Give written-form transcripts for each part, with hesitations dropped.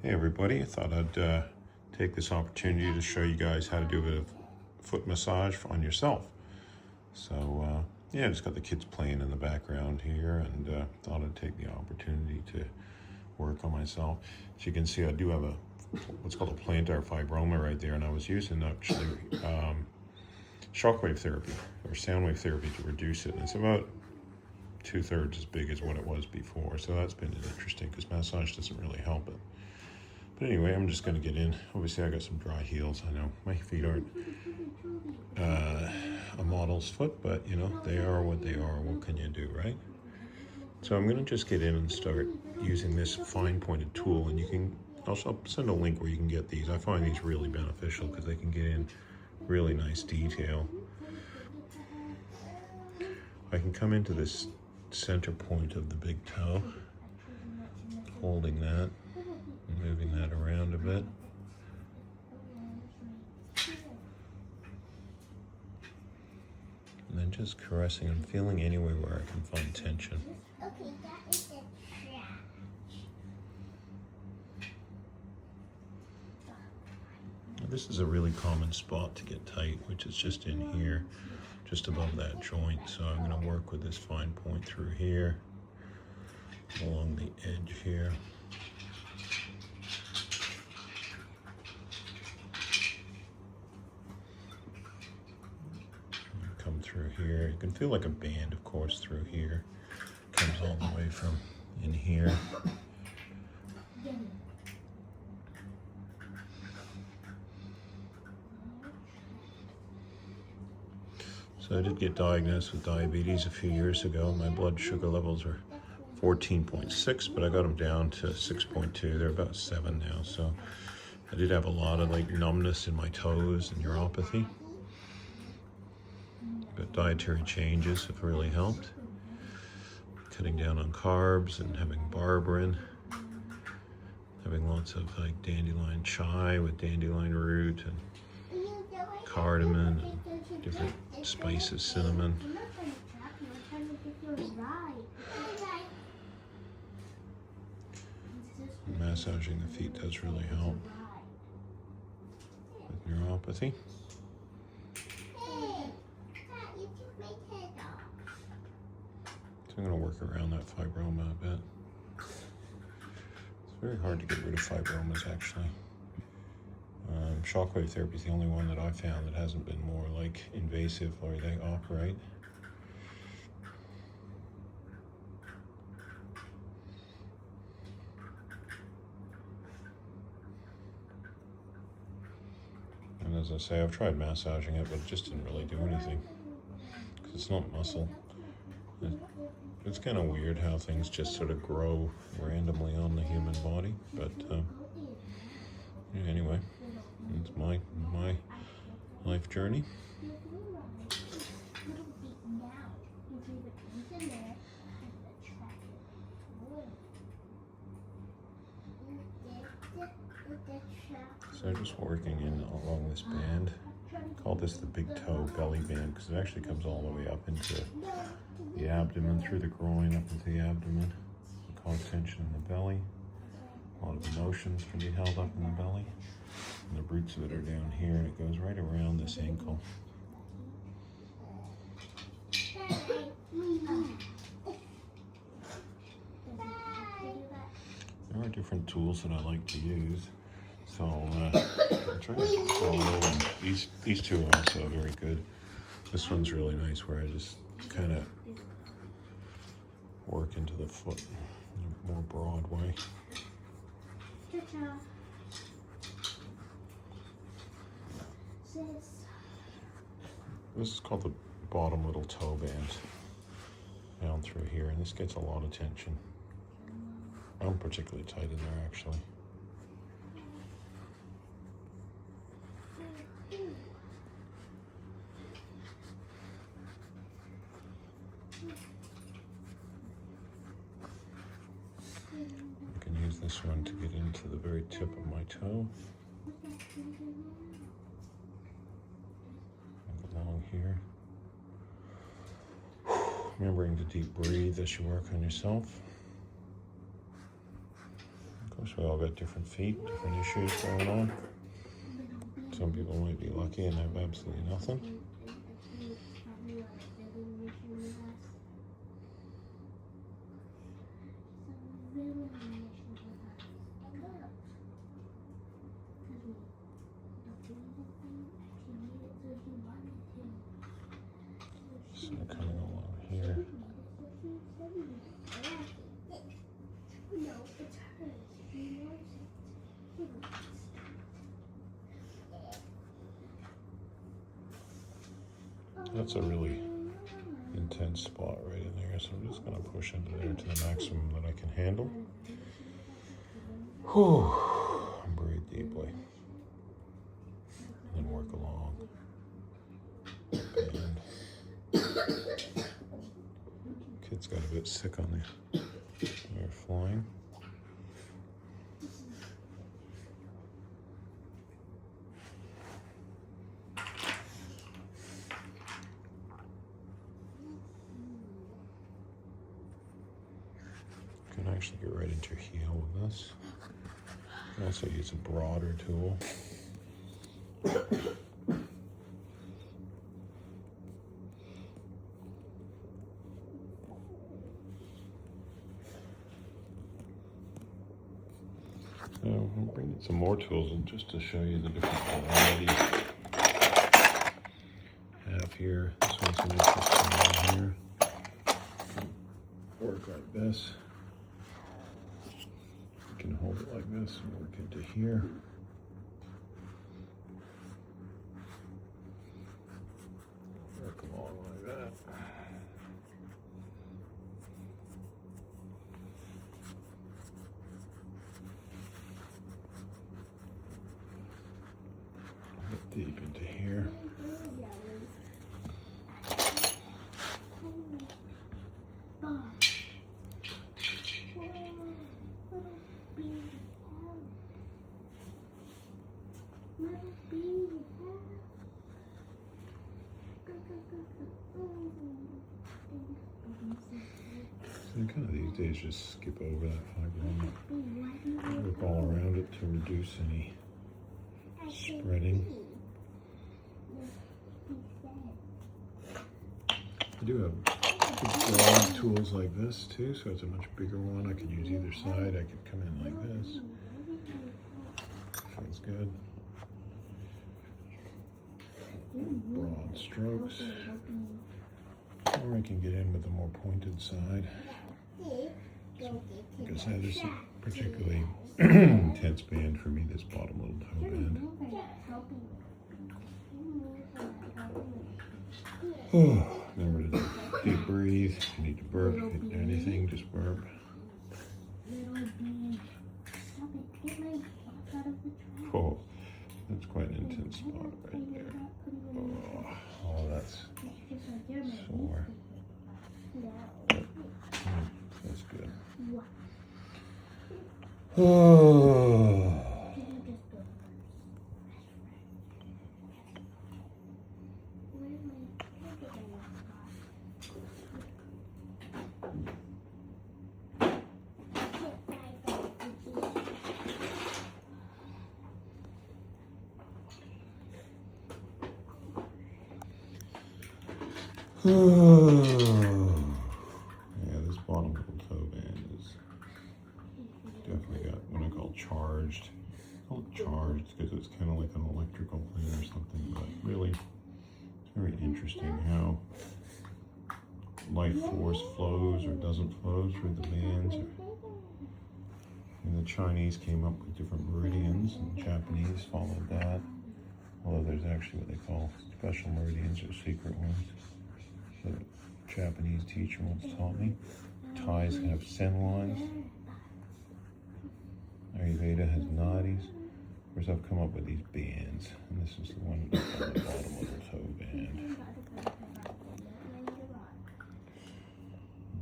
Hey everybody, I thought I'd take this opportunity to show you guys how to do a bit of foot massage on yourself. So yeah, just got the kids playing in the background here, and thought I'd take the opportunity to work on myself. As you can see, I do have what's called a plantar fibroma right there, and I was using actually shockwave therapy or sound wave therapy to reduce it. And it's about 2/3 as big as what it was before, so that's been interesting because massage doesn't really help it. But anyway, I'm just going to get in. Obviously, I got some dry heels. I know my feet aren't a model's foot, but you know, they are what they are. What can you do, right? So I'm going to just get in and start using this fine pointed tool, and you can also send a link where you can get these. I find these really beneficial because they can get in really nice detail. I can come into this center point of the big toe, holding that, and moving that around a bit. And then just caressing and feeling anywhere where I can find tension. This is a really common spot to get tight, which is just in here, just above that joint. So I'm going to work with this fine point through here, along the edge here. Come through here. You can feel like a band, of course, through here. Comes all the way from in here. So I did get diagnosed with diabetes a few years ago. My blood sugar levels are 14.6, but I got them down to 6.2. They're about 7 now. So I did have a lot of like numbness in my toes and neuropathy. But dietary changes have really helped. Cutting down on carbs and having barberine. Having lots of like dandelion chai with dandelion root and cardamom and different spices, cinnamon. Massaging the feet does really help with neuropathy. So I'm going to work around that fibroma a bit. It's very hard to get rid of fibromas, actually. Shockwave therapy is the only one that I've found that hasn't been more like invasive where they operate. And as I say, I've tried massaging it, but it just didn't really do anything because it's not muscle. It's kind of weird how things just sort of grow randomly on the human body, but yeah, anyway, it's my life journey. So just working in along this band. I call this the big toe belly band because it actually comes all the way up into the abdomen, through the groin, up into the abdomen. Cause tension in the belly. A lot of emotions can be held up in the belly. And the roots of it are down here, and it goes right around this ankle. There are different tools that I like to use. So I'll try to follow, and these two are also very good. This one's really nice where I just kind of work into the foot in a more broad way. This is called the bottom little toe band down through here, and this gets a lot of tension. I'm particularly tight in there, actually. I can use this one to get into the very tip of my toe. Along here. Remembering to deep breathe as you work on yourself. course, we all got different feet, different issues going on. Some people might be lucky and have absolutely nothing. So coming along here. That's a really intense spot right in there, so I'm just going to push into there to the maximum that I can handle. Whew. And breathe deeply. And then work along. And kid's got a bit sick on the air flying. You can actually get right into your heel with this. You can also use a broader tool. So I'm bringing some more tools just to show you the different varieties I have here. This one's an interesting one here. Work like this. You can hold it like this and work into here. Work along like that. Get deep into here. So kind of these days just skip over that fiber, work all around it to reduce any spreading. I do have broad tools like this too, so it's a much bigger one. I could use either side. I could come in like this. Feels good. Broad strokes. Or I can get in with a more pointed side. So, like I said, this is a particularly intense band for me, this bottom little toe band. Remember to deep breathe. If you need to burp, if you do anything, just burp. Oh, that's quite an intense spot right there. Oh, that's sore. That's good. Oh. Yeah, this bottom little toe band is definitely got what I call charged. I call it charged because it's kind of like an electrical thing or something, but really it's very interesting how life force flows or doesn't flow through the bands. And the Chinese came up with different meridians, and the Japanese followed that. Although there's actually what they call special meridians or secret ones. The Japanese teacher once taught me. Thais have sen lines. Ayurveda has nadis. Of course, I've come up with these bands, and this is the one on the bottom of the toe band.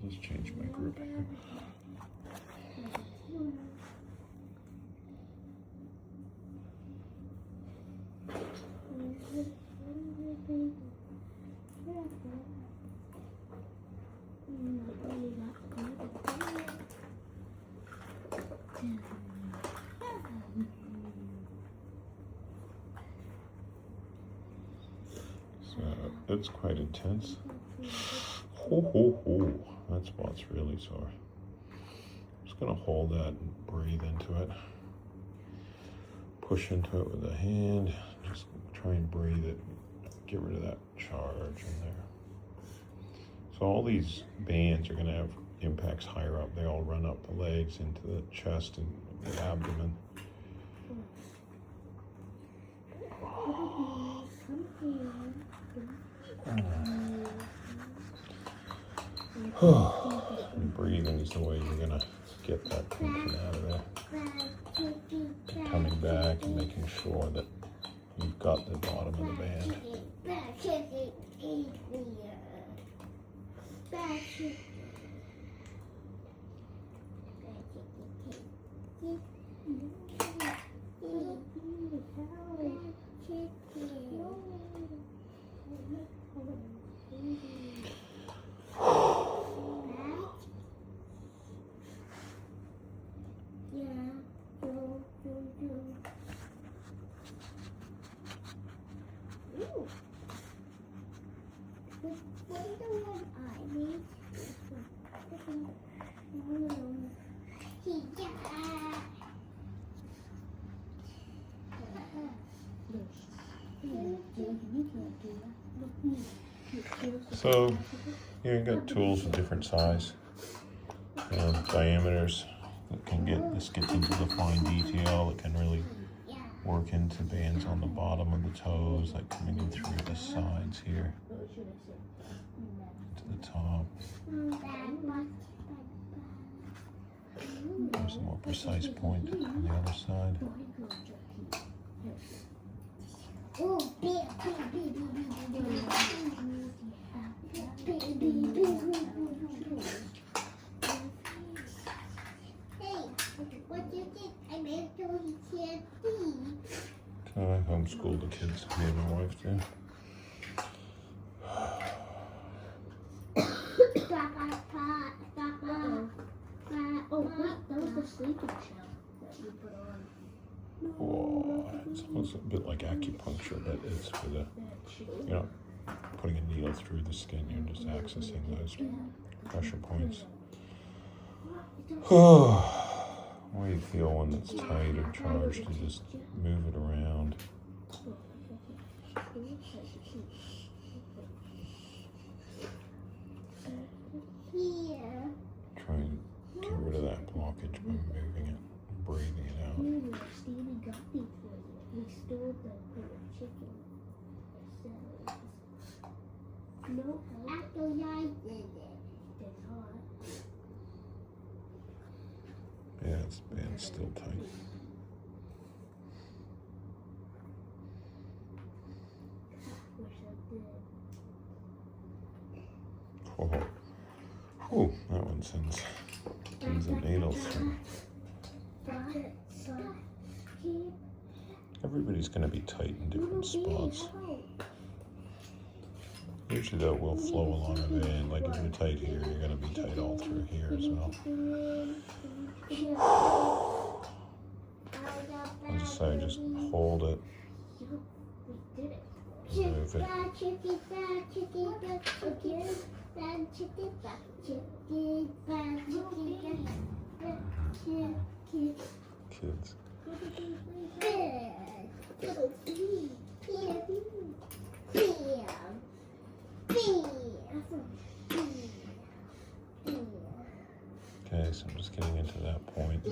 I'll just change my grip here. It's quite intense. Ho, ho, ho. That spot's really sore. I'm just gonna hold that and breathe into it. Push into it with the hand. Just try and breathe it. Get rid of that charge in there. So all these bands are gonna have impacts higher up. They all run up the legs into the chest and the abdomen. And breathing is the way you're gonna get that tension out of there. Coming back and making sure that you've got the bottom of the band. So you've got tools of different size, diameters that can this gets into the fine detail. It can really work into bands on the bottom of the toes, like coming in through the sides here to the top. There's a more precise point on the other side. So I homeschooled the kids, me and my wife do. Oh wait, that was the sleeping shell that you put on. Oh, it's almost a bit like acupuncture, but it's for the, putting a needle through the skin. You're just accessing those pressure points. What do you feel when it's tight or charged? You just move it around. Try and get rid of that blockage by moving it, breathing it out. Stevie got these for you. We stored them for the chicken. No, after I did it. It's hot. Yeah, it's band's still tight. Wish I did. Oh, that one sends pins and needles through. Everybody's going to be tight in different spots. Usually that will flow along the band. Like if you're tight here, you're going to be tight all through here as well. As I say, just hold it. Move it. Kids. Okay, so I'm just getting into that point.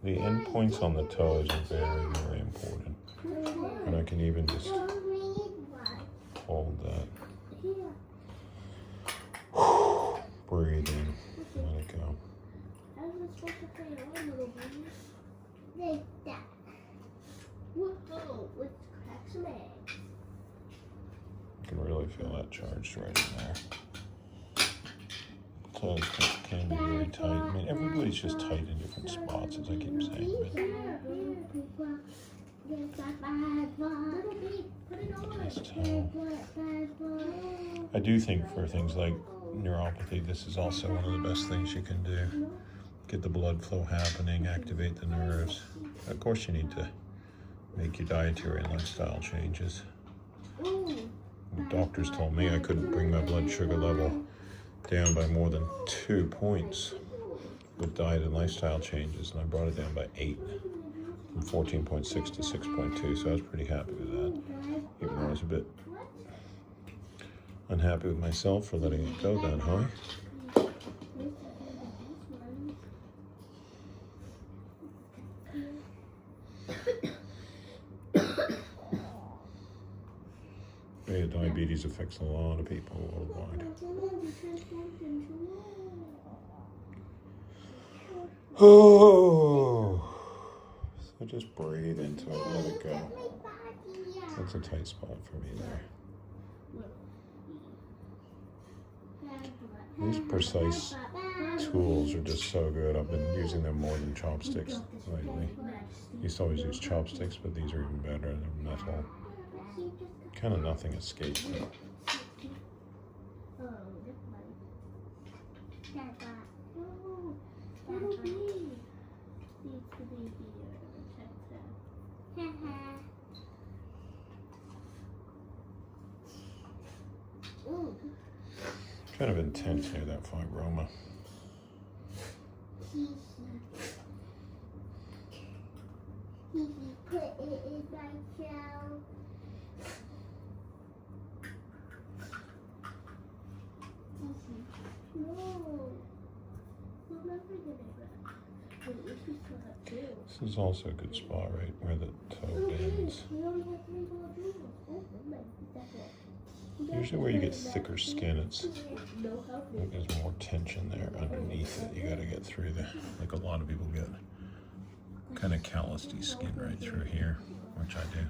The end points on the toes are very, very important. And I can even just hold that. Breathe in. Let it go. Like that. Whoa, let's crack some eggs. You can really feel that charge right in there. Toes can be very tight. I mean, everybody's just tight in different spots, as I keep saying. I do think for things like neuropathy, this is also one of the best things you can do. Get the blood flow happening, activate the nerves. Of course, you need to make your dietary and lifestyle changes. The doctors told me I couldn't bring my blood sugar level down by more than 2 points with diet and lifestyle changes, and I brought it down by 8, from 14.6 to 6.2, so I was pretty happy with that, even though I was a bit unhappy with myself for letting it go that high. Yeah, diabetes affects a lot of people worldwide. Oh, so just breathe into it, let it go. That's a tight spot for me there. These precise tools are just so good. I've been using them more than chopsticks lately. I used to always use chopsticks, but these are even better. They're metal. Kind of nothing escapes me. Kind of intense here, that fibroma. Put it in my shell. This is also a good spot right where the toe bends. Usually where you get thicker skin, there's more tension there underneath it. You got to get through like a lot of people get kind of calloused skin right through here, which I do.